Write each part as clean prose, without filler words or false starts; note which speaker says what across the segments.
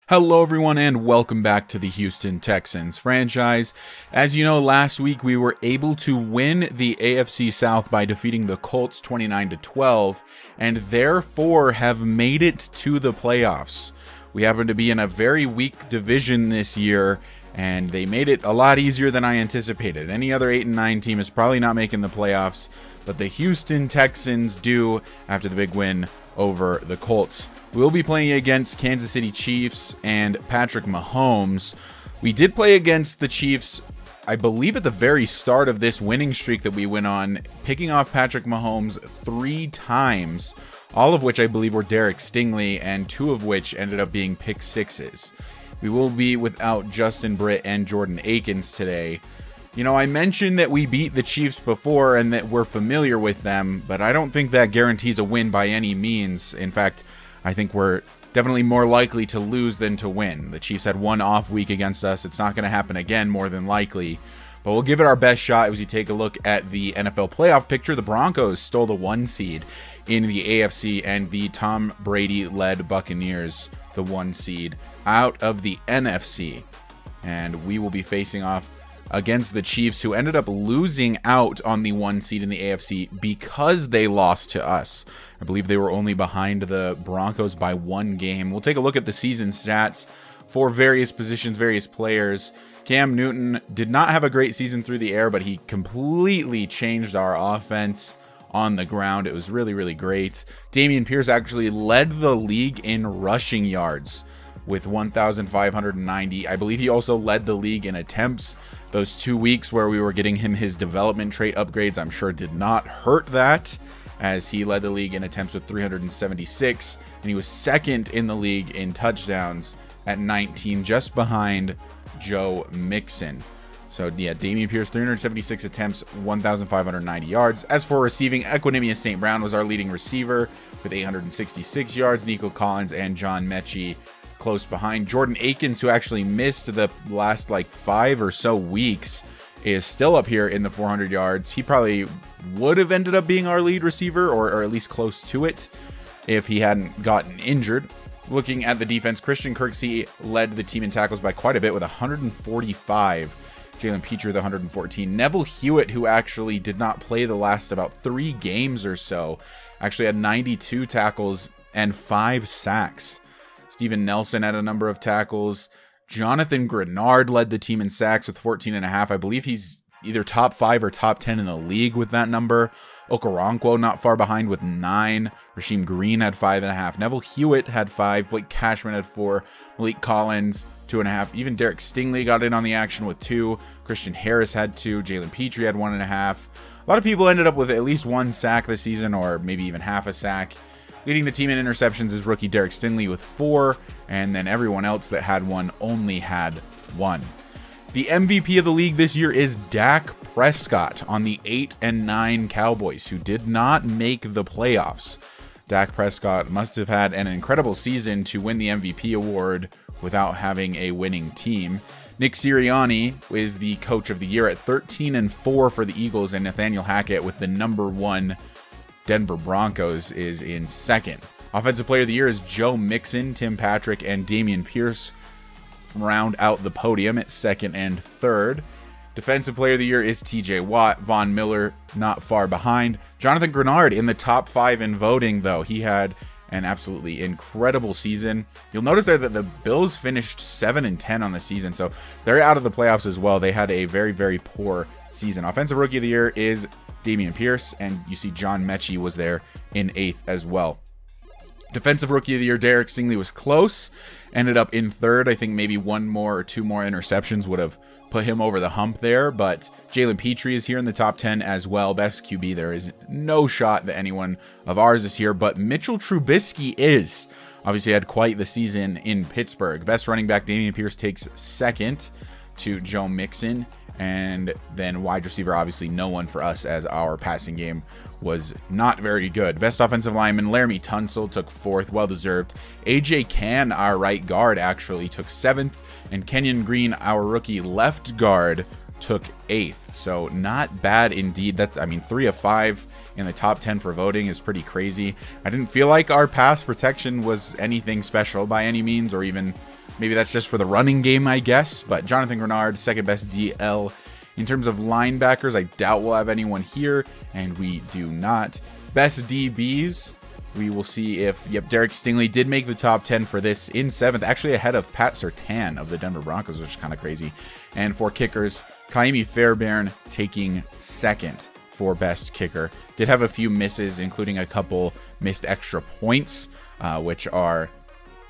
Speaker 1: Hello everyone and welcome back to the Houston Texans franchise. As you know, last week we were able to win the AFC South by defeating the Colts 29-12 and therefore have made it to the playoffs. We happen to be in a very weak division this year and they made it a lot easier than I anticipated. Any other 8-9 team is probably not making the playoffs, but the Houston Texans do after the big win over the Colts. We'll be playing against Kansas City Chiefs and Patrick Mahomes. We did play against the Chiefs, I believe, at the very start of this winning streak that we went on, picking off Patrick Mahomes 3 times, all of which I believe were Derek Stingley, and 2 of which ended up being pick sixes. We will be without Justin Britt and Jordan Akins today. You know, I mentioned that we beat the Chiefs before and that we're familiar with them, but I don't think that guarantees a win by any means. In fact, I think we're definitely more likely to lose than to win. The Chiefs had one off week against us. It's not going to happen again, more than likely. But we'll give it our best shot as you take a look at the NFL playoff picture. The Broncos stole the 1 seed in the AFC and the Tom Brady-led Buccaneers, the 1 seed, out of the NFC. And we will be facing off against the Chiefs, who ended up losing out on the 1 seed in the AFC because they lost to us. I believe they were only behind the Broncos by 1 game. We'll take a look at the season stats for various positions, various players. Cam Newton did not have a great season through the air, but he completely changed our offense on the ground. It was really, really great. Dameon Pierce actually led the league in rushing yards with 1,590. I believe he also led the league in attempts. Those 2 weeks where we were getting him his development trait upgrades, I'm sure did not hurt that, as he led the league in attempts with 376, and he was second in the league in touchdowns at 19, just behind Joe Mixon. So yeah, Dameon Pierce, 376 attempts, 1,590 yards. As for receiving, Equanimous St. Brown was our leading receiver with 866 yards. Nico Collins and John Mechie close behind. Jordan Akins, who actually missed the last like 5 or so weeks, is still up here in the 400 yards. He probably would have ended up being our lead receiver, or at least close to it, if he hadn't gotten injured. Looking at the defense, Christian Kirksey led the team in tackles by quite a bit with 145. Jalen Petrie with 114. Neville Hewitt, who actually did not play the last about 3 games or so, actually had 92 tackles and 5 sacks. Steven Nelson had a number of tackles. Jonathan Grenard led the team in sacks with 14.5. I believe he's either top 5 or top 10 in the league with that number. Okoronkwo not far behind with 9. Rasheem Green had 5.5. Neville Hewitt had 5. Blake Cashman had 4. Malik Collins 2.5. Even Derek Stingley got in on the action with 2. Christian Harris had 2. Jalen Petrie had 1.5. A lot of people ended up with at least 1 sack this season, or maybe even half a sack. Leading the team in interceptions is rookie Derek Stingley with 4, and then everyone else that had 1 only had 1. The MVP of the league this year is Dak Prescott on the 8-9 Cowboys, who did not make the playoffs. Dak Prescott must have had an incredible season to win the MVP award without having a winning team. Nick Sirianni is the coach of the year at 13-4 for the Eagles, and Nathaniel Hackett with the #1 Denver Broncos is in second. Offensive player of the year is Joe Mixon. Tim Patrick and Dameon Pierce round out the podium at 2nd and 3rd. Defensive player of the year is TJ Watt. Von Miller not far behind. Jonathan Grenard in the top 5 in voting, though. He had an absolutely incredible season. You'll notice there that the Bills finished 7-10 on the season, so they're out of the playoffs as well. They had a very, very poor season. Offensive rookie of the year is Dameon Pierce, and you see John Mechie was there in 8th as well. Defensive rookie of the year, Derek Stingley, was close, ended up in 3rd. I think maybe 1 more or 2 more interceptions would have put him over the hump there, but Jalen Petrie is here in the top 10 as well. Best QB, there is no shot that anyone of ours is here, but Mitchell Trubisky is. Obviously had quite the season in Pittsburgh. Best running back, Dameon Pierce, takes 2nd to Joe Mixon. And then wide receiver, obviously no one for us, as our passing game was not very good. Best offensive lineman, Laramie Tunsil, took 4th, well-deserved. AJ Cann, our right guard, actually took 7th. And Kenyon Green, our rookie left guard, took 8th. So not bad indeed. That's, I mean, 3 of 5 in the top 10 for voting is pretty crazy. I didn't feel like our pass protection was anything special by any means, or even Maybe that's just for the running game, I guess. But Jonathan Grenard, second best DL. In terms of linebackers, I doubt we'll have anyone here, and we do not. Best DBs, we will see if, yep, Derek Stingley did make the top 10 for this in 7th, actually ahead of Pat Surtain of the Denver Broncos, which is kind of crazy. And for kickers, Kaimi Fairbairn taking 2nd for best kicker. Did have a few misses, including a couple missed extra points, which are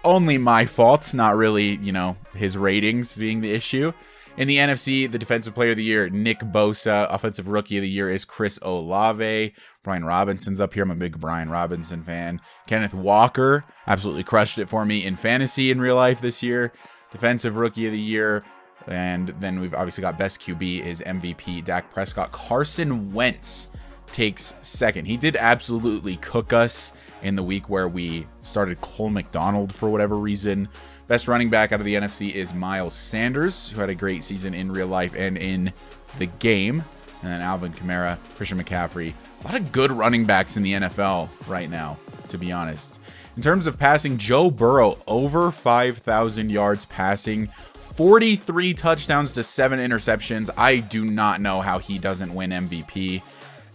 Speaker 1: only my fault, not really, you know, his ratings being the issue. In the NFC, the Defensive Player of the Year, Nick Bosa. Offensive Rookie of the Year is Chris Olave. Brian Robinson's up here. I'm a big Brian Robinson fan. Kenneth Walker absolutely crushed it for me in fantasy in real life this year. Defensive Rookie of the Year. And then we've obviously got Best QB is MVP Dak Prescott. Carson Wentz takes 2nd. He did absolutely cook us in the week where we started Cole McDonald for whatever reason. Best running back out of the NFC is Miles Sanders, who had a great season in real life and in the game. And then Alvin Kamara, Christian McCaffrey. A lot of good running backs in the NFL right now, to be honest. In terms of passing, Joe Burrow, over 5,000 yards passing, 43 touchdowns to 7 interceptions. I do not know how he doesn't win MVP.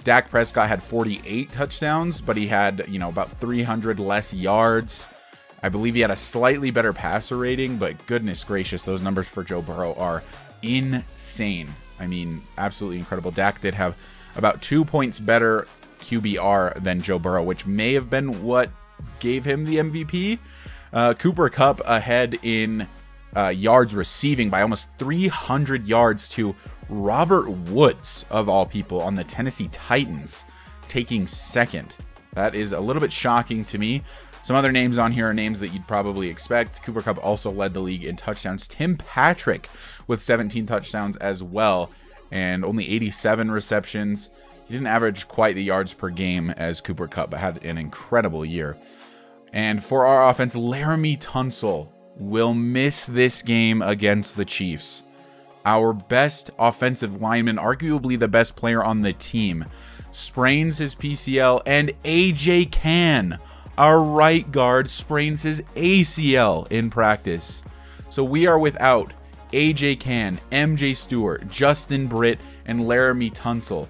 Speaker 1: Dak Prescott had 48 touchdowns, but he had, you know, about 300 less yards. I believe he had a slightly better passer rating, but goodness gracious, those numbers for Joe Burrow are insane. I mean, absolutely incredible. Dak did have about 2 points better QBR than Joe Burrow, which may have been what gave him the MVP. Cooper Kupp ahead in yards receiving by almost 300 yards to Robert Woods, of all people, on the Tennessee Titans, taking 2nd. That is a little bit shocking to me. Some other names on here are names that you'd probably expect. Cooper Kupp also led the league in touchdowns. Tim Patrick with 17 touchdowns as well, and only 87 receptions. He didn't average quite the yards per game as Cooper Kupp, but had an incredible year. And for our offense, Laramie Tunsil will miss this game against the Chiefs. Our best offensive lineman, arguably the best player on the team, sprains his PCL, and AJ Cann, our right guard, sprains his ACL in practice. So we are without AJ Cann, MJ Stewart, Justin Britt, and Laramie Tunsil.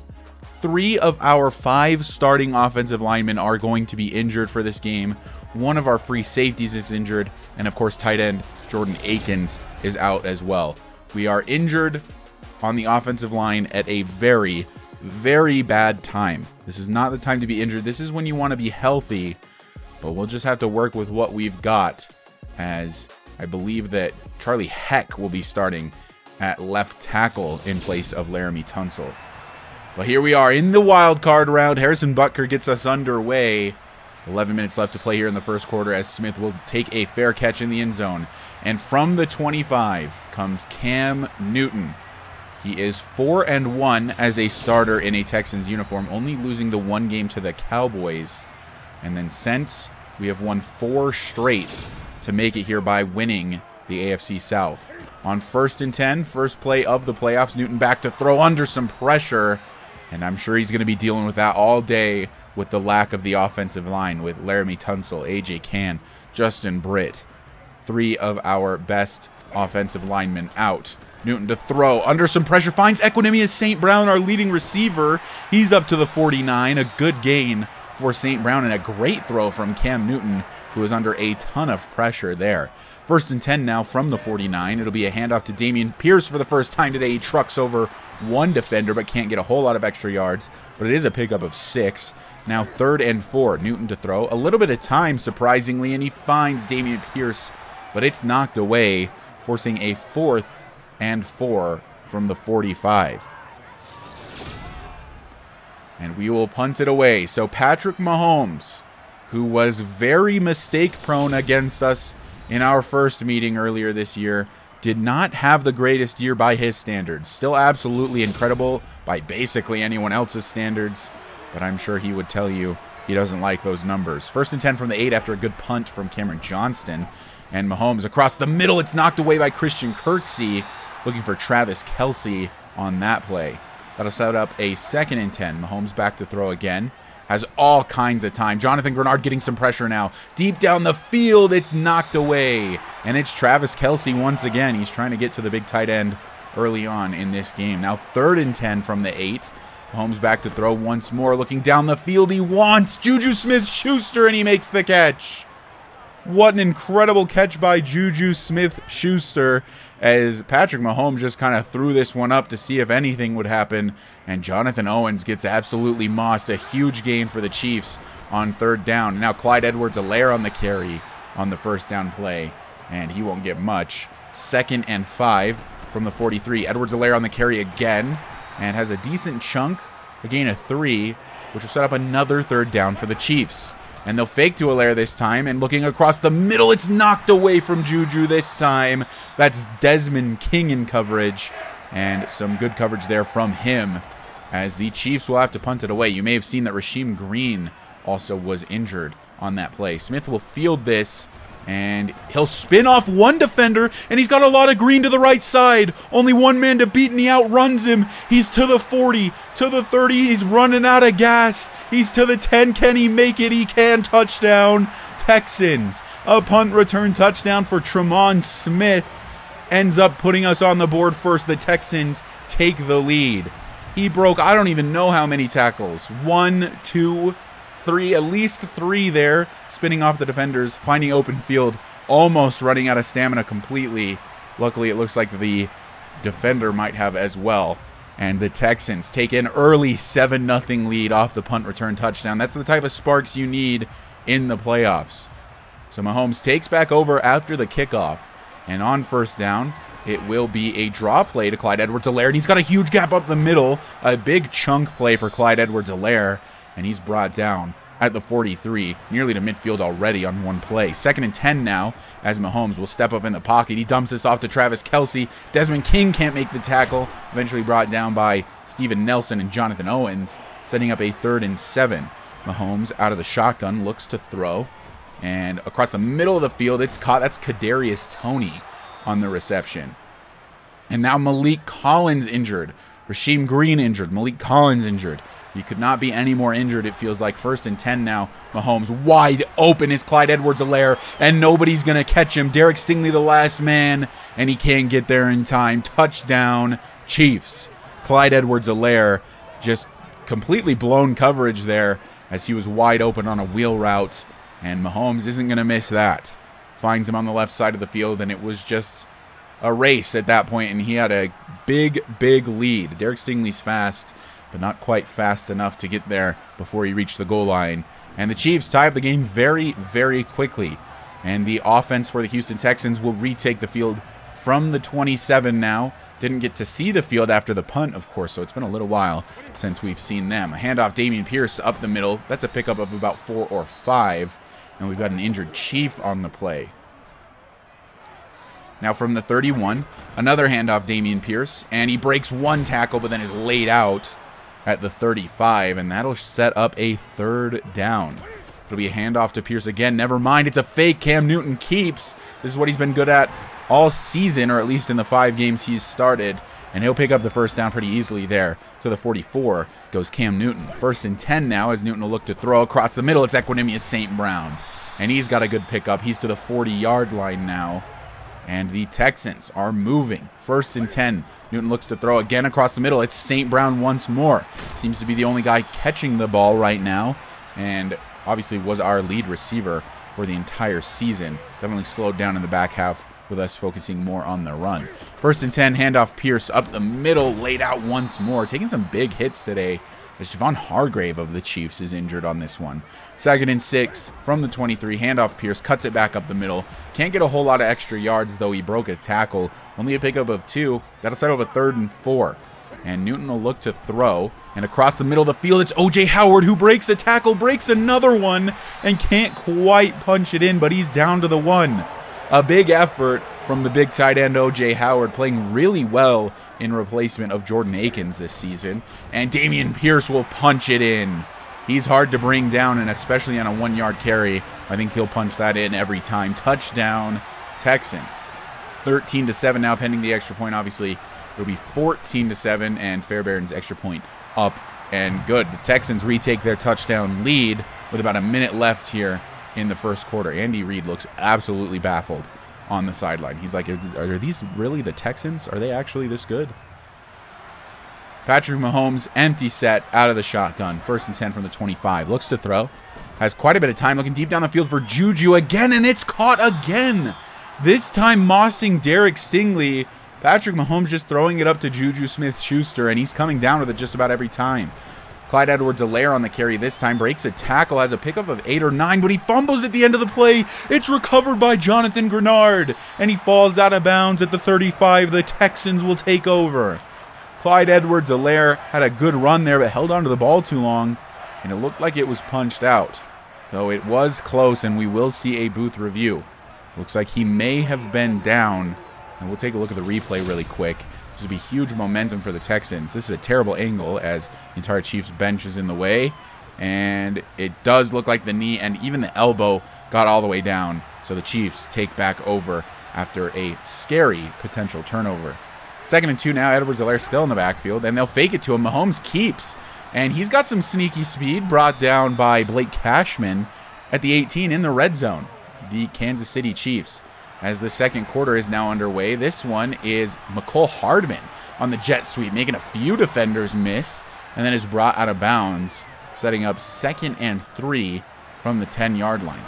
Speaker 1: 3 of our 5 starting offensive linemen are going to be injured for this game. One of our free safeties is injured, and of course tight end Jordan Akins is out as well. We are injured on the offensive line at a very, very bad time. This is not the time to be injured. This is when you want to be healthy, but we'll just have to work with what we've got, as I believe that Charlie Heck will be starting at left tackle in place of Laramie Tunsil. Well, here we are in the wild card round. Harrison Butker gets us underway. 11 minutes left to play here in the first quarter, as Smith will take a fair catch in the end zone. And from the 25 comes Cam Newton. He is 4-1 as a starter in a Texans uniform, only losing the 1 game to the Cowboys. And then since, we have won 4 straight to make it here by winning the AFC South. On 1st and 10, first play of the playoffs, Newton back to throw under some pressure. And I'm sure he's going to be dealing with that all day with the lack of the offensive line with Laramie Tunsil, AJ Cann, Justin Britt. 3 of our best offensive linemen out. Newton to throw under some pressure, finds Equanimous St. Brown, our leading receiver. He's up to the 49, a good gain for St. Brown, and a great throw from Cam Newton, who is under a ton of pressure there. 1st and 10 now from the 49. It'll be a handoff to Dameon Pierce for the first time today. He trucks over 1 defender, but can't get a whole lot of extra yards, but it is a pickup of 6. Now 3rd and 4, Newton to throw. A little bit of time, surprisingly, and he finds Dameon Pierce, but it's knocked away, forcing a 4th and 4 from the 45. And we will punt it away. So Patrick Mahomes, who was very mistake-prone against us in our first meeting earlier this year, did not have the greatest year by his standards. Still absolutely incredible by basically anyone else's standards, but I'm sure he would tell you he doesn't like those numbers. 1st and 10 from the 8 after a good punt from Cameron Johnston. And Mahomes across the middle. It's knocked away by Christian Kirksey, looking for Travis Kelce on that play. That'll set up a 2nd and 10. Mahomes back to throw again. has all kinds of time. Jonathan Grenard getting some pressure now. Deep down the field, it's knocked away. And it's Travis Kelce once again. He's trying to get to the big tight end early on in this game. Now 3rd and 10 from the 8. Mahomes back to throw once more. Looking down the field, he wants Juju Smith-Schuster, and he makes the catch. What an incredible catch by Juju Smith-Schuster, as Patrick Mahomes just kind of threw this one up to see if anything would happen, and Jonathan Owens gets absolutely mossed. A huge gain for the Chiefs on 3rd down. Now Clyde Edwards-Helaire on the carry on the 1st down play, and he won't get much. 2nd and 5 from the 43. Edwards-Helaire on the carry again, and has a decent chunk, a gain of 3, which will set up another 3rd down for the Chiefs. And they'll fake to Helaire this time, and looking across the middle, it's knocked away from Juju this time. That's Desmond King in coverage, and some good coverage there from him, as the Chiefs will have to punt it away. You may have seen that Rasheem Green also was injured on that play. Smith will field this, and he'll spin off one defender, and he's got a lot of green to the right side. Only one man to beat, and he outruns him. He's to the 40, to the 30. He's running out of gas. He's to the 10. Can he make it? He can. Touchdown, Texans. A punt return touchdown for Tremont Smith ends up putting us on the board first. The Texans take the lead. He broke, I don't even know how many tackles. 1, 2, 3, at least 3 there, spinning off the defenders, finding open field, almost running out of stamina completely. Luckily, it looks like the defender might have as well. And the Texans take an early 7-0 lead off the punt return touchdown. That's the type of sparks you need in the playoffs. So Mahomes takes back over after the kickoff. And on 1st down, it will be a draw play to Clyde Edwards-Helaire. And he's got a huge gap up the middle. A big chunk play for Clyde Edwards-Helaire. And he's brought down at the 43, nearly to midfield already on one play. 2nd and 10 now, as Mahomes will step up in the pocket. He dumps this off to Travis Kelce. Desmond King can't make the tackle. Eventually brought down by Steven Nelson and Jonathan Owens, setting up a 3rd and 7. Mahomes out of the shotgun, looks to throw. And across the middle of the field, it's caught. That's Kadarius Toney on the reception. And now Malik Collins injured. Rasheem Green injured. Malik Collins injured. You could not be any more injured, it feels like. 1st and 10 now. Mahomes wide open is Clyde Edwards-Helaire, and nobody's going to catch him. Derek Stingley, the last man, and he can't get there in time. Touchdown, Chiefs. Clyde Edwards-Helaire just completely blown coverage there as he was wide open on a wheel route, and Mahomes isn't going to miss that. Finds him on the left side of the field, and it was just a race at that point, and he had a big, big lead. Derek Stingley's fast, but not quite fast enough to get there before he reached the goal line. And the Chiefs tie up the game very, very quickly. And the offense for the Houston Texans will retake the field from the 27 now. Didn't get to see the field after the punt, of course, so it's been a little while since we've seen them. A handoff, Dameon Pierce up the middle. That's a pickup of about 4 or 5. And we've got an injured Chief on the play. Now from the 31, another handoff, Dameon Pierce. And he breaks one tackle, but then is laid out at the 35, and that'll set up a 3rd down. It'll be a handoff to Pierce again. Never mind, it's a fake. Cam Newton keeps. This is what he's been good at all season, or at least in the 5 games he's started, and he'll pick up the 1st down pretty easily there. To the 44 goes Cam Newton. 1st and 10 now, as Newton will look to throw across the middle. It's Equanimous St. Brown, and he's got a good pickup. He's to the 40-yard line now. And the Texans are moving. 1st and 10. Newton looks to throw again across the middle. It's St. Brown once more. Seems to be the only guy catching the ball right now. And obviously was our lead receiver for the entire season. Definitely slowed down in the back half with us focusing more on the run. 1st and 10. Handoff Pierce up the middle. Laid out once more. Taking some big hits today, as Javon Hargrave of the Chiefs is injured on this one. 2nd and 6 from the 23. Handoff Pierce cuts it back up the middle. Can't get a whole lot of extra yards, though he broke a tackle. Only a pickup of 2. That'll set up a 3rd and 4. And Newton will look to throw. And across the middle of the field, it's O.J. Howard who breaks a tackle, breaks another one, and can't quite punch it in, but he's down to the 1. A big effort from the big tight end O.J. Howard, playing really well in replacement of Jordan Akins this season. And Dameon Pierce will punch it in. He's hard to bring down, and especially on a 1-yard carry, I think he'll punch that in every time. Touchdown, Texans. 13-7 now, pending the extra point. Obviously, it'll be 14-7, and Fairbairn's extra point up and good. The Texans retake their touchdown lead with about a minute left here in the first quarter. Andy Reid looks absolutely baffled on the sideline. He's like, are these really the Texans? Are they actually this good? Patrick Mahomes, empty set, out of the shotgun. 1st and 10 from the 25. Looks to throw. Has quite a bit of time, looking deep down the field for Juju again, and it's caught again. This time mossing Derek Stingley. Patrick Mahomes just throwing it up to Juju Smith-Schuster, and he's coming down with it just about every time. Clyde Edwards-Helaire on the carry this time. Breaks a tackle, has a pickup of 8 or 9, but he fumbles at the end of the play. It's recovered by Jonathan Grenard, and he falls out of bounds at the 35. The Texans will take over. Clyde Edwards-Helaire had a good run there, but held onto the ball too long, and it looked like it was punched out. Though it was close, and we will see a booth review. Looks like he may have been down, and we'll take a look at the replay really quick. This would be huge momentum for the Texans. This is a terrible angle as the entire Chiefs bench is in the way, and it does look like the knee and even the elbow got all the way down, so the Chiefs take back over after a scary potential turnover. 2nd and 2 now. Edwards-Helaire still in the backfield, and they'll fake it to him. Mahomes keeps, and he's got some sneaky speed brought down by Blake Cashman at the 18 in the red zone. The Kansas City Chiefs, as the second quarter is now underway. This one is McCole Hardman on the jet sweep, making a few defenders miss, and then is brought out of bounds, setting up 2nd and 3 from the 10-yard line.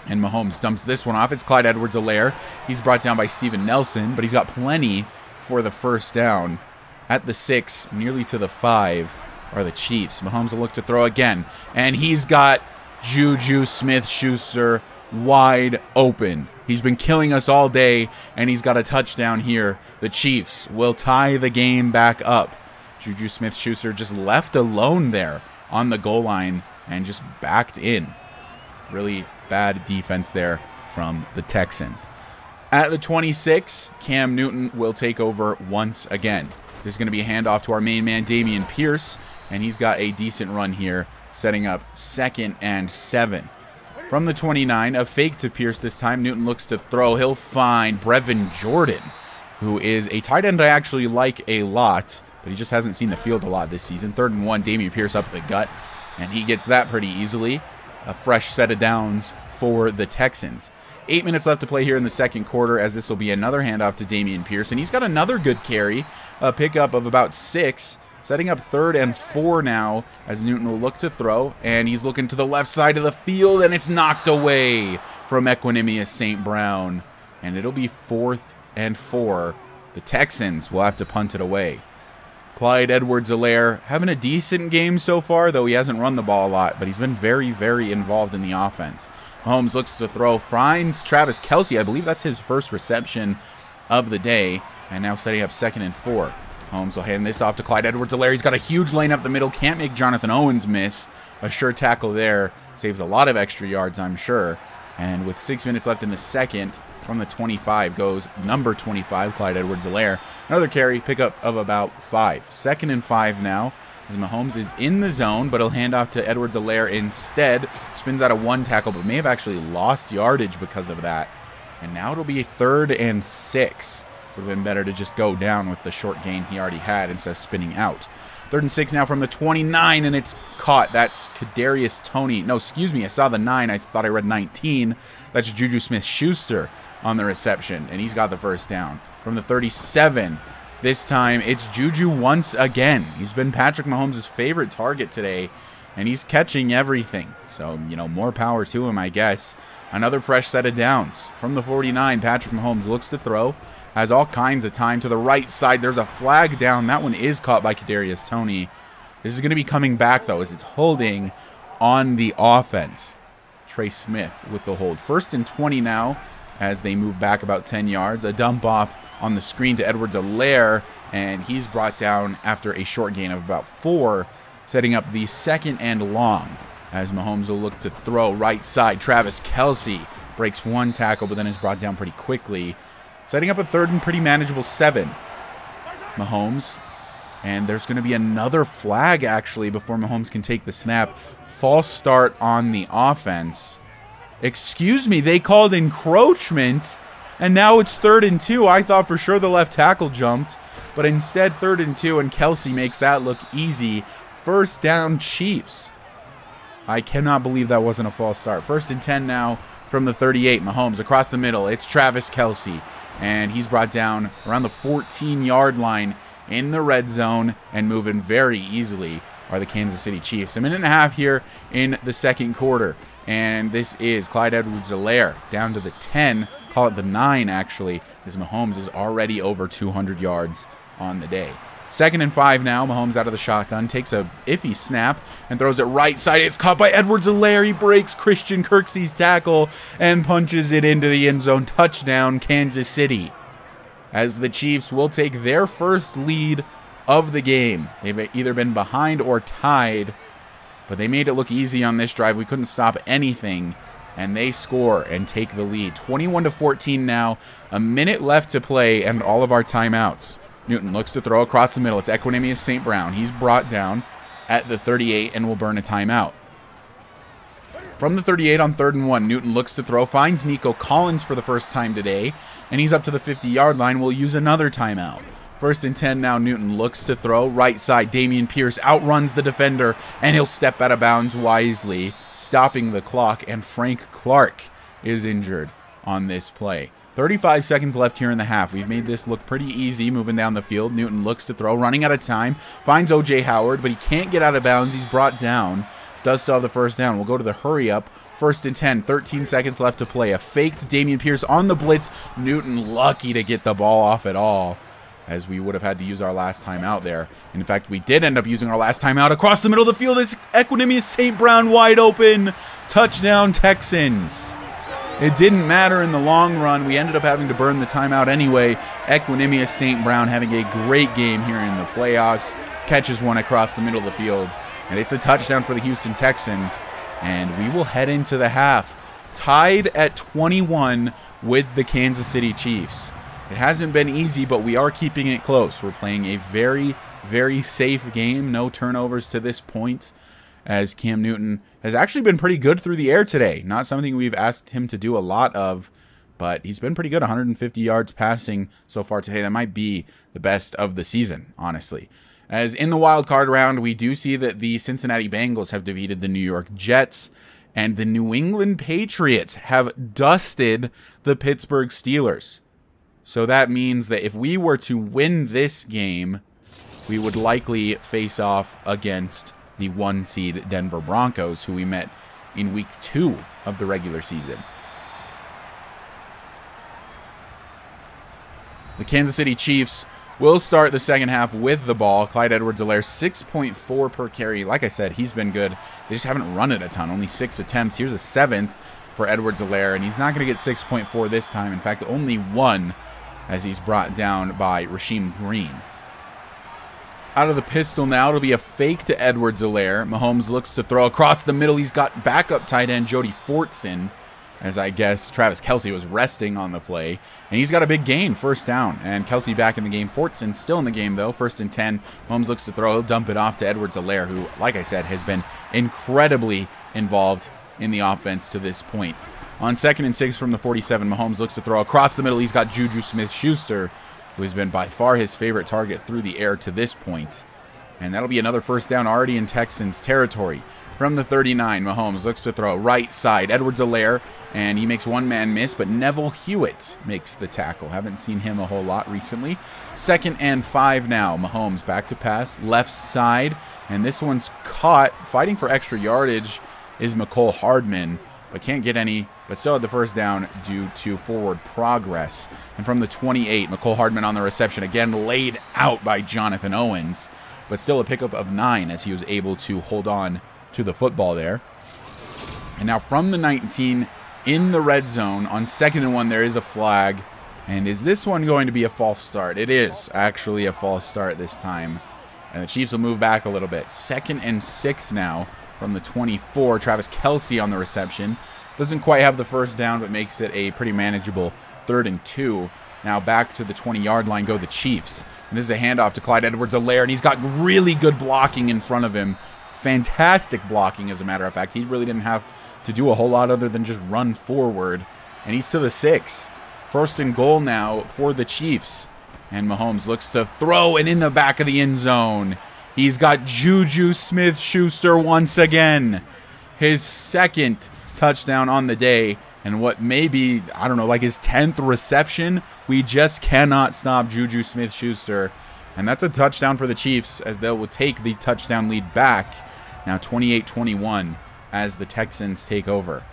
Speaker 1: And Mahomes dumps this one off. It's Clyde Edwards-Helaire. He's brought down by Steven Nelson, but he's got plenty for the first down. At the 6, nearly to the 5, are the Chiefs. Mahomes will look to throw again, and he's got Juju Smith-Schuster wide open. He's been killing us all day, and he's got a touchdown here. The Chiefs will tie the game back up. Juju Smith-Schuster just left alone there on the goal line and just backed in. Really bad defense there from the Texans. At the 26, Cam Newton will take over once again. This is going to be a handoff to our main man, Dameon Pierce, and he's got a decent run here, setting up 2nd and 7. From the 29, a fake to Pierce this time. Newton looks to throw. He'll find Brevin Jordan, who is a tight end I actually like a lot, but he just hasn't seen the field a lot this season. 3rd and 1, Dameon Pierce up the gut, and he gets that pretty easily. A fresh set of downs for the Texans. 8 minutes left to play here in the second quarter, as this will be another handoff to Dameon Pierce, and he's got another good carry, a pickup of about 6, setting up 3rd and 4 now, as Newton will look to throw, and he's looking to the left side of the field, and it's knocked away from Equanimous St. Brown, and it'll be 4th and 4. The Texans will have to punt it away. Clyde Edwards-Helaire having a decent game so far, though he hasn't run the ball a lot, but he's been very, very involved in the offense. Mahomes looks to throw, finds Travis Kelce. I believe that's his first reception of the day, and now setting up 2nd and 4. Mahomes will hand this off to Clyde Edwards-Helaire. He's got a huge lane up the middle, can't make Jonathan Owens miss. A sure tackle there, saves a lot of extra yards, I'm sure. And with 6 minutes left in the second, from the 25 goes number 25, Clyde Edwards-Helaire. Another carry, pickup of about 5. 2nd and 5 now, as Mahomes is in the zone, but he'll hand off to Edwards-Helaire instead. Spins out of 1 tackle, but may have actually lost yardage because of that. And now it'll be a 3rd and 6. Would have been better to just go down with the short gain he already had instead of spinning out. 3rd and 6 now from the 29, and it's caught. That's Kadarius Toney. No, excuse me, I saw the 9. I thought I read 19. That's Juju Smith-Schuster on the reception, and he's got the first down. From the 37, this time it's Juju once again. He's been Patrick Mahomes' favorite target today, and he's catching everything. So, you know, more power to him, I guess. Another fresh set of downs. From the 49, Patrick Mahomes looks to throw. Has all kinds of time to the right side. There's a flag down. That one is caught by Kadarius Toney. This is going to be coming back, though, as it's holding on the offense. Trey Smith with the hold. 1st and 20 now as they move back about 10 yards. A dump off on the screen to Edwards-Helaire, and he's brought down after a short gain of about 4, setting up the 2nd and long as Mahomes will look to throw right side. Travis Kelce breaks 1 tackle, but then is brought down pretty quickly, setting up a 3rd and pretty manageable 7. Mahomes, and there's going to be another flag actually before Mahomes can take the snap. False start on the offense. Excuse me, they called encroachment, and now it's 3rd and 2. I thought for sure the left tackle jumped, but instead 3rd and 2, and Kelce makes that look easy. first down, Chiefs. I cannot believe that wasn't a false start. 1st and 10 now from the 38. Mahomes across the middle. It's Travis Kelce. And he's brought down around the 14-yard line in the red zone, and moving very easily are the Kansas City Chiefs. A minute and a half here in the second quarter. And this is Clyde Edwards-Helaire down to the 10. Call it the 9, actually, as Mahomes is already over 200 yards on the day. 2nd and 5 now. Mahomes out of the shotgun, takes a iffy snap and throws it right side. It's caught by Edwards-Helaire. He breaks Christian Kirksey's tackle and punches it into the end zone. Touchdown, Kansas City. As the Chiefs will take their first lead of the game. They've either been behind or tied, but they made it look easy on this drive. We couldn't stop anything, and they score and take the lead. 21-14 now. A minute left to play and all of our timeouts. Newton looks to throw across the middle. It's Equanimeous St. Brown. He's brought down at the 38 and will burn a timeout. From the 38 on 3rd and 1, Newton looks to throw, finds Nico Collins for the first time today, and he's up to the 50-yard line. We'll use another timeout. 1st and 10 now. Newton looks to throw. Right side, Dameon Pierce outruns the defender, and he'll step out of bounds wisely, stopping the clock, and Frank Clark is injured on this play. 35 seconds left here in the half. We've made this look pretty easy moving down the field. Newton looks to throw, running out of time, finds O.J. Howard, but he can't get out of bounds. He's brought down. Does still have the first down. We'll go to the hurry up. 1st and 10, 13 seconds left to play. A faked Dameon Pierce on the blitz. Newton lucky to get the ball off at all, as we would have had to use our last time out there. In fact, we did end up using our last time out. Across the middle of the field, it's Equanimeous St. Brown wide open. Touchdown, Texans. It didn't matter in the long run. We ended up having to burn the timeout anyway. Equanimeous St. Brown having a great game here in the playoffs. Catches one across the middle of the field. And it's a touchdown for the Houston Texans. And we will head into the half tied at 21 with the Kansas City Chiefs. It hasn't been easy, but we are keeping it close. We're playing a very, very safe game. No turnovers to this point, as Cam Newton has actually been pretty good through the air today. Not something we've asked him to do a lot of, but he's been pretty good. 150 yards passing so far today. That might be the best of the season, honestly. As in the wild card round, we do see that the Cincinnati Bengals have defeated the New York Jets, and the New England Patriots have dusted the Pittsburgh Steelers. So that means that if we were to win this game, we would likely face off against the 1 seed Denver Broncos, who we met in week 2 of the regular season. The Kansas City Chiefs will start the second half with the ball. Clyde Edwards-Helaire, 6.4 per carry. Like I said, he's been good. They just haven't run it a ton. Only 6 attempts. Here's a 7th for Edwards-Helaire, and he's not going to get 6.4 this time. In fact, only 1, as he's brought down by Rasheem Green. Out of the pistol now, it'll be a fake to Edwards-Helaire. Mahomes looks to throw across the middle. He's got backup tight end Jody Fortson, as I guess Travis Kelce was resting on the play. And he's got a big gain, first down. And Kelce back in the game. Fortson still in the game, though. 1st and 10. Mahomes looks to throw. He'll dump it off to Edwards-Helaire, who, like I said, has been incredibly involved in the offense to this point. On 2nd and 6 from the 47, Mahomes looks to throw across the middle. He's got Juju Smith-Schuster, who has been by far his favorite target through the air to this point. And that'll be another first down already in Texans territory. From the 39, Mahomes looks to throw right side. Edwards-Helaire, and he makes one man miss, but Neville Hewitt makes the tackle. Haven't seen him a whole lot recently. 2nd and 5 now. Mahomes back to pass, left side, and this one's caught. Fighting for extra yardage is McCole Hardman, but can't get any, but still had the first down due to forward progress. And from the 28, McCole Hardman on the reception, again laid out by Jonathan Owens, but still a pickup of 9 as he was able to hold on to the football there. And now from the 19, in the red zone, on 2nd and 1, there is a flag. And is this one going to be a false start? It is actually a false start this time. And the Chiefs will move back a little bit. 2nd and 6 now from the 24. Travis Kelce on the reception. Doesn't quite have the first down, but makes it a pretty manageable 3rd and 2. Now back to the 20-yard line go the Chiefs. And this is a handoff to Clyde Edwards-Helaire, and he's got really good blocking in front of him. Fantastic blocking, as a matter of fact. He really didn't have to do a whole lot other than just run forward. And he's to the 6. 1st and goal now for the Chiefs. And Mahomes looks to throw, and in the back of the end zone He's got Juju Smith-Schuster once again. His second touchdown on the day. And what may be, I don't know, like his 10th reception. We just cannot stop Juju Smith-Schuster. And that's a touchdown for the Chiefs as they will take the touchdown lead back. Now 28-21 as the Texans take over.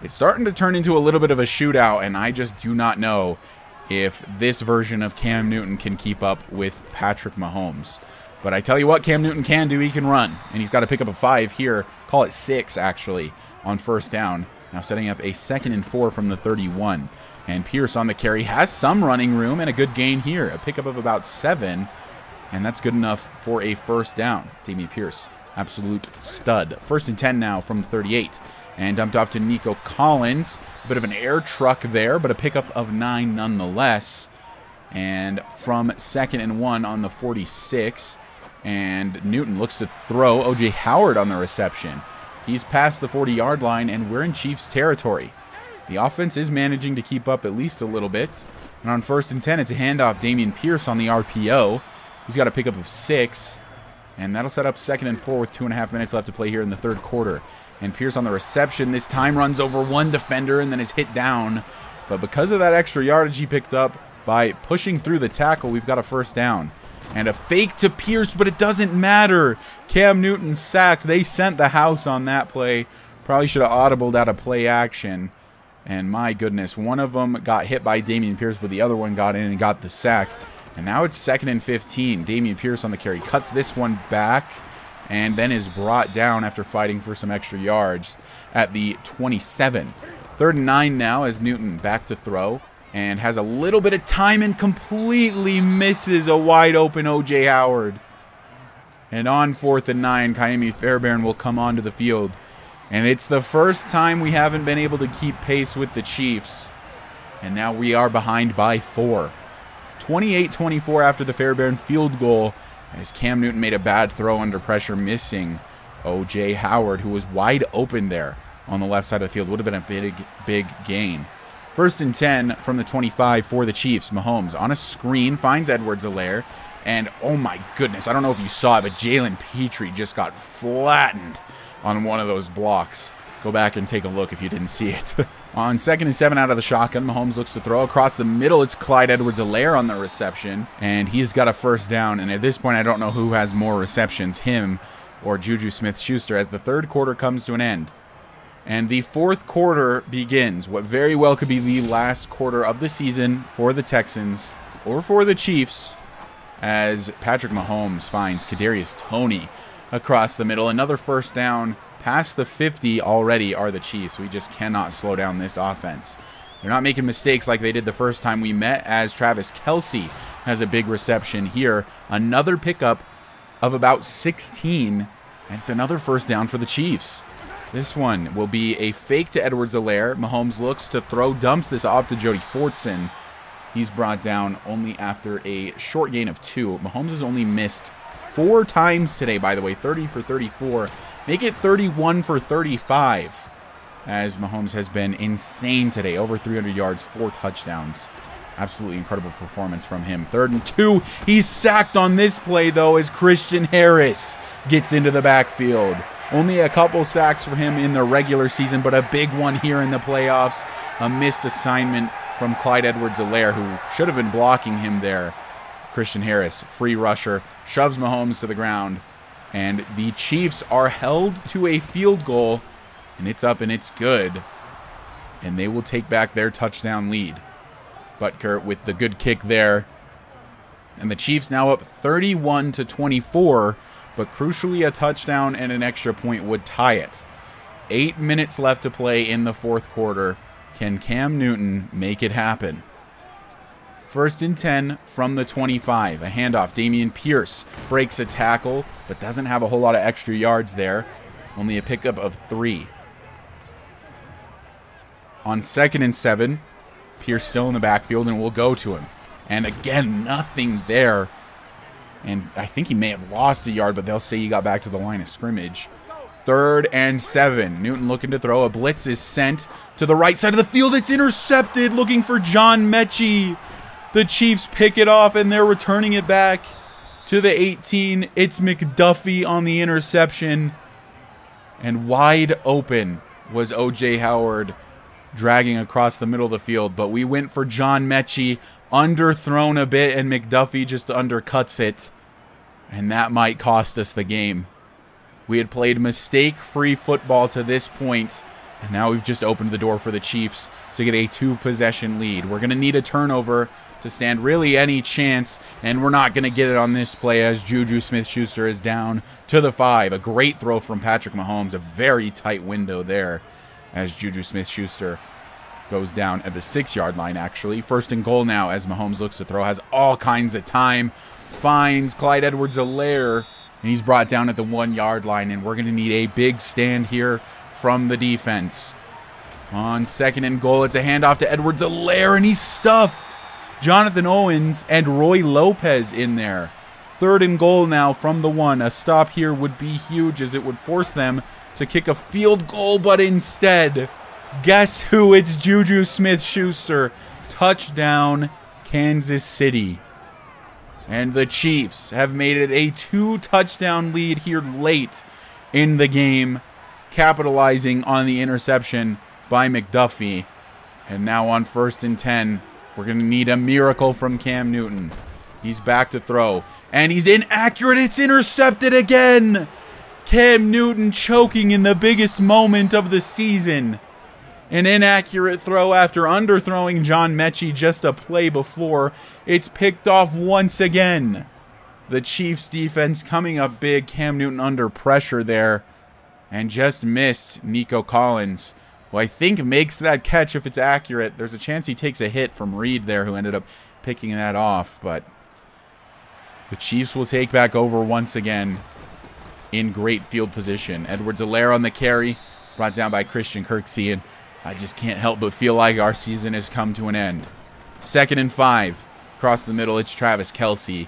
Speaker 1: It's starting to turn into a little bit of a shootout, and I just do not know if this version of Cam Newton can keep up with Patrick Mahomes. But I tell you what Cam Newton can do, he can run. And he's got to pick up a 5 here, call it 6 actually, on first down. Now setting up a 2nd and 4 from the 31. And Pierce on the carry has some running room and a good gain here. A pickup of about 7, and that's good enough for a first down. Dameon Pierce, absolute stud. 1st and 10 now from the 38. And dumped off to Nico Collins. A bit of an air truck there, but a pickup of 9 nonetheless. And from 2nd and 1 on the 46. And Newton looks to throw. O.J. Howard on the reception. He's past the 40-yard line, and we're in Chiefs territory. The offense is managing to keep up at least a little bit. And on 1st and 10, it's a handoff. Dameon Pierce on the RPO. He's got a pickup of 6. And that'll set up 2nd and 4 with 2.5 minutes left to play here in the 3rd quarter. And Pierce on the reception this time runs over one defender and then is hit down. But because of that extra yardage he picked up by pushing through the tackle, we've got a first down. And a fake to Pierce, but it doesn't matter. Cam Newton sacked. They sent the house on that play. Probably should have audibled out of play action. And my goodness, one of them got hit by Dameon Pierce, but the other one got in and got the sack. And now it's 2nd and 15. Dameon Pierce on the carry. Cuts this one back. And then is brought down after fighting for some extra yards at the 27. 3rd and 9 now as Newton back to throw. And has a little bit of time and completely misses a wide open O.J. Howard. And on 4th and 9, Kaimi Fairbairn will come onto the field. And it's the first time we haven't been able to keep pace with the Chiefs. And now we are behind by 4. 28-24 after the Fairbairn field goal. As Cam Newton made a bad throw under pressure, missing O.J. Howard, who was wide open there on the left side of the field. Would have been a big gain. 1st and 10 from the 25 for the Chiefs. Mahomes on a screen, finds Edwards-Helaire. And, oh my goodness, I don't know if you saw it, but Jalen Petrie just got flattened on one of those blocks. Go back and take a look if you didn't see it. On 2nd and 7 out of the shotgun, Mahomes looks to throw across the middle. It's Clyde Edwards-Helaire on the reception, and he's got a first down. And at this point, I don't know who has more receptions, him or Juju Smith-Schuster, as the 3rd quarter comes to an end. And the 4th quarter begins, what very well could be the last quarter of the season for the Texans or for the Chiefs, as Patrick Mahomes finds Kadarius Toney across the middle. Another first down. Past the 50 already are the Chiefs. We just cannot slow down this offense. They're not making mistakes like they did the first time we met, as Travis Kelce has a big reception here. Another pickup of about 16, and it's another first down for the Chiefs. This one will be a fake to Edwards-Helaire. Mahomes looks to throw, dumps this off to Jody Fortson. He's brought down only after a short gain of 2. Mahomes has only missed 4 times today, by the way, 30 for 34. Make it 31 for 35, as Mahomes has been insane today. Over 300 yards, 4 touchdowns. Absolutely incredible performance from him. 3rd and 2. He's sacked on this play, though, as Christian Harris gets into the backfield. Only a couple sacks for him in the regular season, but a big one here in the playoffs. A missed assignment from Clyde Edwards-Helaire, who should have been blocking him there. Christian Harris, free rusher, shoves Mahomes to the ground. And the Chiefs are held to a field goal, and it's up and it's good. And they will take back their touchdown lead. Butker with the good kick there. And the Chiefs now up 31-24, but crucially a touchdown and an extra point would tie it. 8 minutes left to play in the 4th quarter. Can Cam Newton make it happen? 1st and 10 from the 25. A handoff. Dameon Pierce breaks a tackle, but doesn't have a whole lot of extra yards there. Only a pickup of 3. On 2nd and 7, Pierce still in the backfield, and we'll go to him. And again, nothing there. And I think he may have lost a yard, but they'll say he got back to the line of scrimmage. 3rd and 7. Newton looking to throw. A blitz is sent to the right side of the field. It's intercepted, looking for John Mechie. The Chiefs pick it off, and they're returning it back. to the 18. It's McDuffie on the interception. And wide open was O.J. Howard dragging across the middle of the field. But we went for John Mechie, underthrown a bit, and McDuffie just undercuts it. And that might cost us the game. We had played mistake-free football to this point, and now we've just opened the door for the Chiefs to get a 2-possession lead. We're going to need a turnover to stand really any chance, and we're not going to get it on this play as Juju Smith-Schuster is down to the 5. A great throw from Patrick Mahomes, a very tight window there as Juju Smith-Schuster goes down at the 6-yard line, actually. First and goal now as Mahomes looks to throw, has all kinds of time, finds Clyde Edwards-Helaire, and he's brought down at the 1-yard line, and we're going to need a big stand here from the defense. On second and goal, it's a handoff to Edwards-Helaire, and he's stuffed. Jonathan Owens and Roy Lopez in there. Third and goal now from the 1. A stop here would be huge as it would force them to kick a field goal, but instead, guess who? It's Juju Smith-Schuster. Touchdown, Kansas City. And the Chiefs have made it a 2-touchdown lead here late in the game, capitalizing on the interception by McDuffie. And now on 1st and 10, we're going to need a miracle from Cam Newton. He's back to throw, and he's inaccurate. It's intercepted again. Cam Newton choking in the biggest moment of the season. An inaccurate throw after underthrowing John Mechie just a play before. It's picked off once again. The Chiefs defense coming up big. Cam Newton under pressure there. And just missed Nico Collins, who I think makes that catch if it's accurate. There's a chance he takes a hit from Reed there, who ended up picking that off. But the Chiefs will take back over once again in great field position. Edwards-Helaire on the carry, brought down by Christian Kirksey, and I just can't help but feel like our season has come to an end. 2nd and 5. Across the middle, it's Travis Kelce.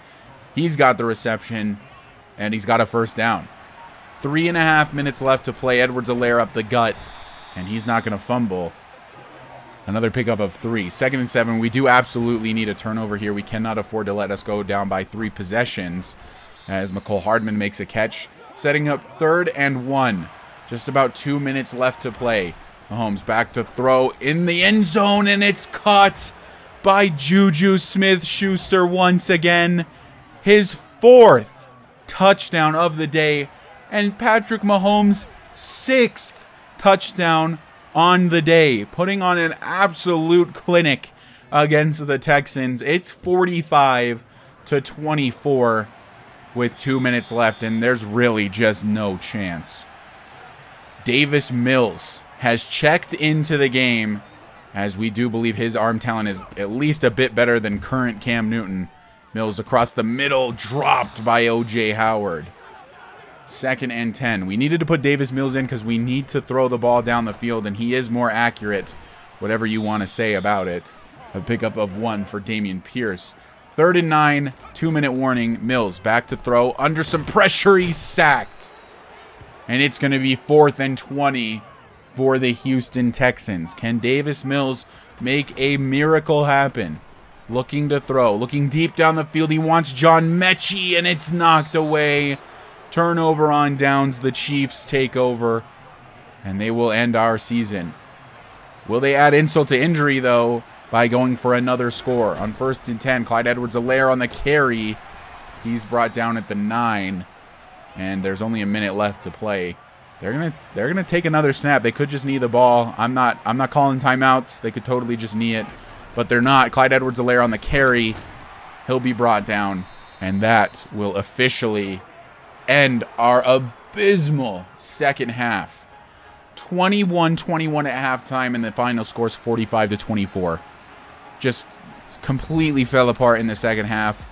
Speaker 1: He's got the reception, and he's got a first down. 3.5 minutes left to play. Edwards-Helaire up the gut, and he's not going to fumble. Another pickup of 3. 2nd and 7. We do absolutely need a turnover here. We cannot afford to let us go down by 3 possessions as McCole Hardman makes a catch, setting up 3rd and 1. Just about 2 minutes left to play. Mahomes back to throw in the end zone, and it's caught by Juju Smith-Schuster once again. His 4th touchdown of the day, and Patrick Mahomes' 6th touchdown on the day, putting on an absolute clinic against the Texans. It's 45-24 with 2 minutes left, and there's really just no chance. Davis Mills has checked into the game, as we do believe his arm talent is at least a bit better than current Cam Newton. Mills across the middle, dropped by O.J. Howard. 2nd and 10. We needed to put Davis Mills in because we need to throw the ball down the field, and he is more accurate, whatever you want to say about it. A pickup of 1 for Dameon Pierce. 3rd and 9, 2-minute warning. Mills back to throw. Under some pressure, he's sacked. And it's going to be 4th and 20 for the Houston Texans. Can Davis Mills make a miracle happen? Looking to throw. Looking deep down the field. He wants John Mechie, and it's knocked away. Turnover on downs. The Chiefs take over, and they will end our season. Will they add insult to injury, though, by going for another score? On 1st and 10, Clyde Edwards-Helaire on the carry. He's brought down at the 9, and there's only a minute left to play. They're gonna take another snap. They could just knee the ball. I'm not calling timeouts. They could totally just knee it, but they're not. Clyde Edwards-Helaire on the carry. He'll be brought down, and that will officially end our abysmal second half. 21-21 at halftime, and the final score's 45-24. Just completely fell apart in the second half.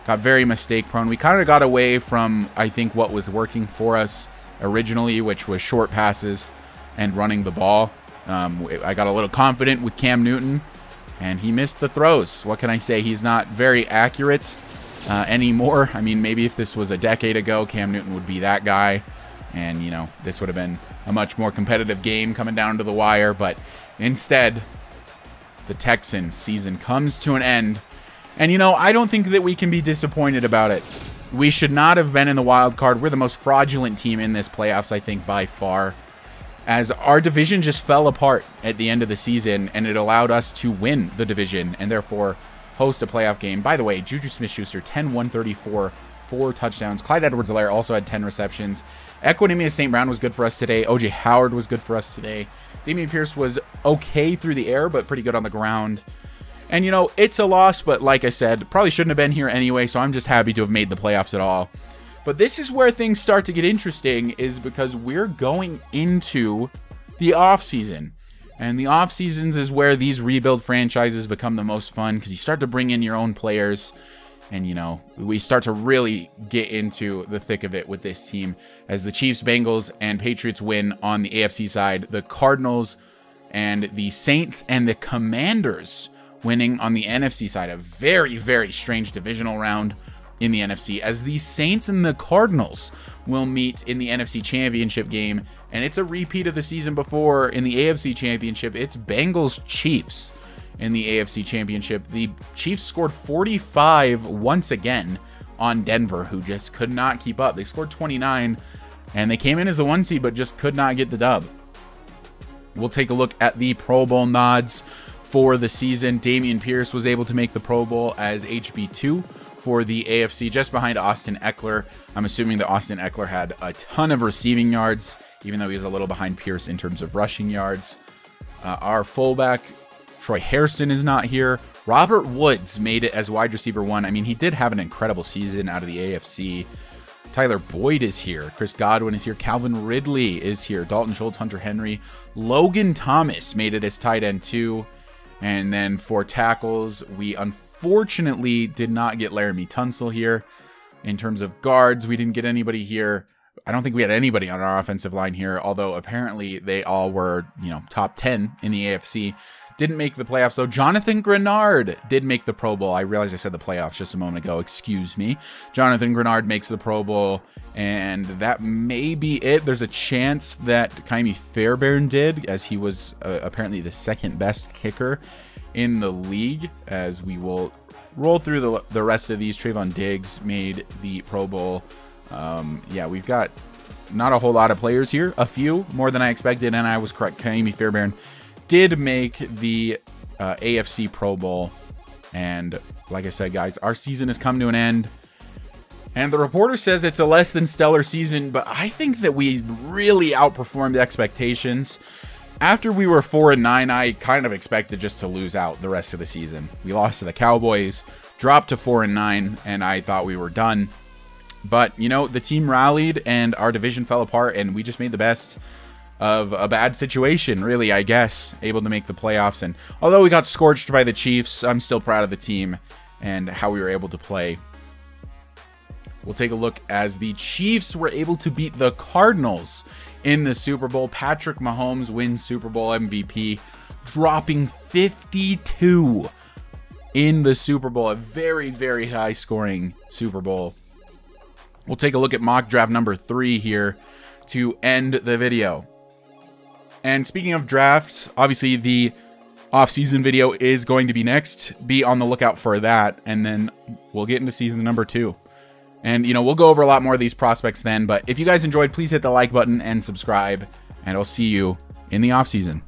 Speaker 1: Got very mistake prone. We kind of got away from, I think, what was working for us originally, which was short passes and running the ball. I got a little confident with Cam Newton, and he missed the throws. What can I say? He's not very accurate anymore. I mean, maybe if this was a decade ago, Cam Newton would be that guy, and, you know, this would have been a much more competitive game coming down to the wire. But instead, the Texans season comes to an end, and, you know, I don't think that we can be disappointed about it. We should not have been in the wild card. We're the most fraudulent team in this playoffs, I think, by far, as our division just fell apart at the end of the season, and it allowed us to win the division and therefore host a playoff game. By the way, Juju Smith-Schuster, 10, 134, 4 touchdowns. Clyde Edwards-Helaire also had 10 receptions. Equanimeous St. Brown was good for us today. O.J. Howard was good for us today. Dameon Pierce was okay through the air, but pretty good on the ground. And, you know, it's a loss, but like I said, probably shouldn't have been here anyway, so I'm just happy to have made the playoffs at all. But this is where things start to get interesting, is because we're going into the offseason. And the offseasons is where these rebuild franchises become the most fun, because you start to bring in your own players. And, you know, we start to really get into the thick of it with this team, as the Chiefs, Bengals, and Patriots win on the AFC side. The Cardinals and the Saints and the Commanders winning on the NFC side. A very, very strange divisional round in the NFC, as the Saints and the Cardinals will meet in the NFC Championship game. And it's a repeat of the season before in the AFC Championship. It's Bengals Chiefs in the AFC Championship. The Chiefs scored 45 once again on Denver, who just could not keep up. They scored 29, and they came in as the 1 seed, but just could not get the dub. We'll take a look at the Pro Bowl nods for the season. Dameon Pierce was able to make the Pro Bowl as HB2 for the AFC, just behind Austin Eckler. I'm assuming that Austin Eckler had a ton of receiving yards, even though he was a little behind Pierce in terms of rushing yards. Our fullback, Troy Hairston, is not here. Robert Woods made it as wide receiver 1. I mean, he did have an incredible season out of the AFC. Tyler Boyd is here. Chris Godwin is here. Calvin Ridley is here. Dalton Schultz, Hunter Henry. Logan Thomas made it as tight end 2. And then for tackles, we unfortunately did not get Laramie Tunsil here. In terms of guards, we didn't get anybody here. I don't think we had anybody on our offensive line here, although apparently they all were, you know, top 10 in the AFC. Didn't make the playoffs, though. Jonathan Grenard did make the Pro Bowl. I realized I said the playoffs just a moment ago. Excuse me. Jonathan Grenard makes the Pro Bowl, and that may be it. There's a chance that Kaimi Fairbairn did, as he was apparently the second best kicker in the league. As we will roll through the rest of these. Trayvon Diggs made the Pro Bowl. Yeah, we've got not a whole lot of players here. A few, more than I expected, and I was correct. Kaimi Fairbairn did make the AFC Pro Bowl. And like I said, guys, our season has come to an end. And the reporter says it's a less than stellar season, but I think that we really outperformed expectations. After we were 4-9, I kind of expected just to lose out the rest of the season. We lost to the Cowboys, dropped to 4-9, and I thought we were done. But, you know, the team rallied and our division fell apart, and we just made the best of a bad situation, really, I guess, able to make the playoffs. And although we got scorched by the Chiefs, I'm still proud of the team and how we were able to play. We'll take a look as the Chiefs were able to beat the Cardinals in the Super Bowl. Patrick Mahomes wins Super Bowl MVP, dropping 52 in the Super Bowl. A very, very high scoring Super Bowl. We'll take a look at mock draft number 3 here to end the video. And speaking of drafts, obviously the off-season video is going to be next. Be on the lookout for that, and then we'll get into season number 2. And, you know, we'll go over a lot more of these prospects then. But if you guys enjoyed, please hit the like button and subscribe, and I'll see you in the off-season.